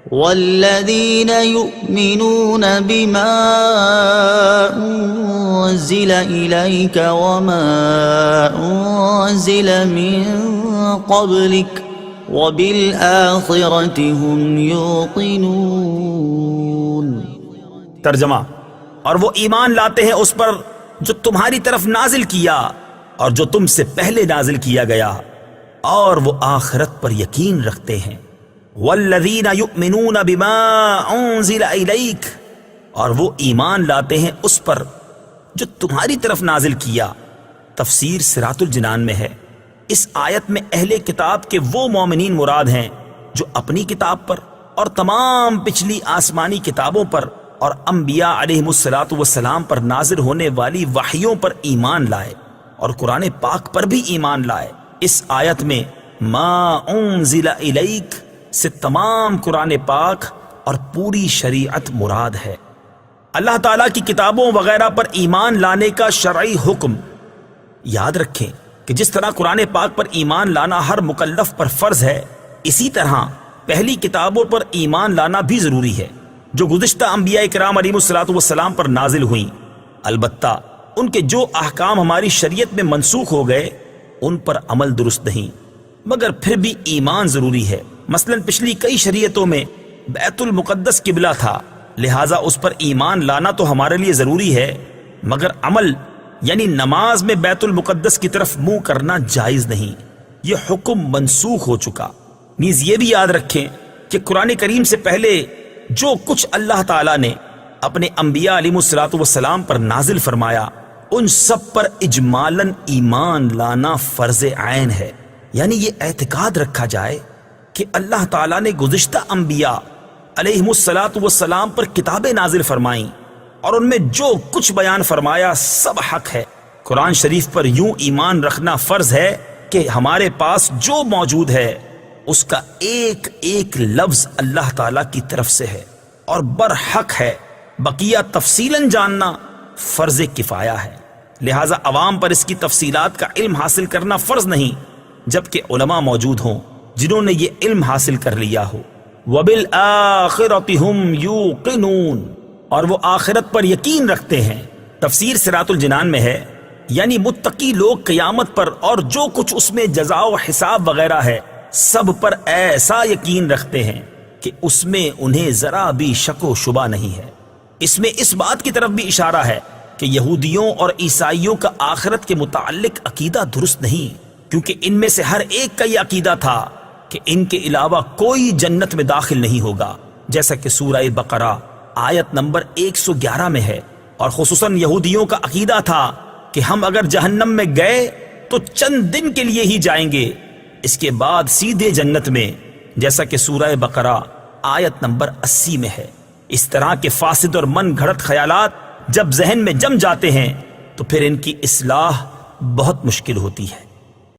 والذین یؤمنون بما انزل الیک وما انزل من قبلک وبالآخرة هم یوقنون۔ ترجمہ: اور وہ ایمان لاتے ہیں اس پر جو تمہاری طرف نازل کیا اور جو تم سے پہلے نازل کیا گیا، اور وہ آخرت پر یقین رکھتے ہیں۔ والذین یؤمنون بما انزل الیک، اور وہ ایمان لاتے ہیں اس پر جو تمہاری طرف نازل کیا۔ تفسیر صراط الجنان میں ہے، اس آیت میں اہل کتاب کے وہ مومنین مراد ہیں جو اپنی کتاب پر اور تمام پچھلی آسمانی کتابوں پر اور انبیاء علیہم السلام پر نازل ہونے والی وحیوں پر ایمان لائے اور قرآن پاک پر بھی ایمان لائے۔ اس آیت میں ما انزل الیک سے تمام قرآن پاک اور پوری شریعت مراد ہے۔ اللہ تعالیٰ کی کتابوں وغیرہ پر ایمان لانے کا شرعی حکم۔ یاد رکھیں کہ جس طرح قرآن پاک پر ایمان لانا ہر مکلف پر فرض ہے، اسی طرح پہلی کتابوں پر ایمان لانا بھی ضروری ہے جو گزشتہ انبیاء کرام علیہم السلام پر نازل ہوئیں۔ البتہ ان کے جو احکام ہماری شریعت میں منسوخ ہو گئے ان پر عمل درست نہیں، مگر پھر بھی ایمان ضروری ہے۔ مثلا پچھلی کئی شریعتوں میں بیت المقدس قبلہ تھا، لہٰذا اس پر ایمان لانا تو ہمارے لیے ضروری ہے، مگر عمل یعنی نماز میں بیت المقدس کی طرف منہ کرنا جائز نہیں، یہ حکم منسوخ ہو چکا۔ نیز یہ بھی یاد رکھیں کہ قرآن کریم سے پہلے جو کچھ اللہ تعالیٰ نے اپنے انبیاء علیہم السلام پر نازل فرمایا ان سب پر اجمالاً ایمان لانا فرض عین ہے، یعنی یہ اعتقاد رکھا جائے کہ اللہ تعالیٰ نے گزشتہ انبیاء علیہم السلام پر کتابیں نازل فرمائیں اور ان میں جو کچھ بیان فرمایا سب حق ہے۔ قرآن شریف پر یوں ایمان رکھنا فرض ہے کہ ہمارے پاس جو موجود ہے اس کا ایک ایک لفظ اللہ تعالیٰ کی طرف سے ہے اور برحق ہے، بقیہ تفصیلاً جاننا فرض کفایہ ہے، لہٰذا عوام پر اس کی تفصیلات کا علم حاصل کرنا فرض نہیں جبکہ علماء موجود ہوں جنہوں نے یہ علم حاصل کر لیا ہو۔ وَبِالْآخِرَةِ هُمْ يُوقِنُونَ، اور وہ آخرت پر یقین رکھتے ہیں۔ تفسیر صراط الجنان میں ہے، یعنی متقی لوگ قیامت پر اور جو کچھ اس میں جزا و حساب وغیرہ ہے سب پر ایسا یقین رکھتے ہیں کہ اس میں انہیں ذرا بھی شک و شبہ نہیں ہے۔ اس میں اس بات کی طرف بھی اشارہ ہے کہ یہودیوں اور عیسائیوں کا آخرت کے متعلق عقیدہ درست نہیں، کیونکہ ان میں سے ہر ایک کا یہ عقیدہ تھا کہ ان کے علاوہ کوئی جنت میں داخل نہیں ہوگا، جیسا کہ سورہ بقرہ آیت نمبر 111 میں ہے۔ اور خصوصاً یہودیوں کا عقیدہ تھا کہ ہم اگر جہنم میں گئے تو چند دن کے لیے ہی جائیں گے، اس کے بعد سیدھے جنت میں، جیسا کہ سورہ بقرہ آیت نمبر 80 میں ہے۔ اس طرح کے فاسد اور من گھڑت خیالات جب ذہن میں جم جاتے ہیں تو پھر ان کی اصلاح بہت مشکل ہوتی ہے۔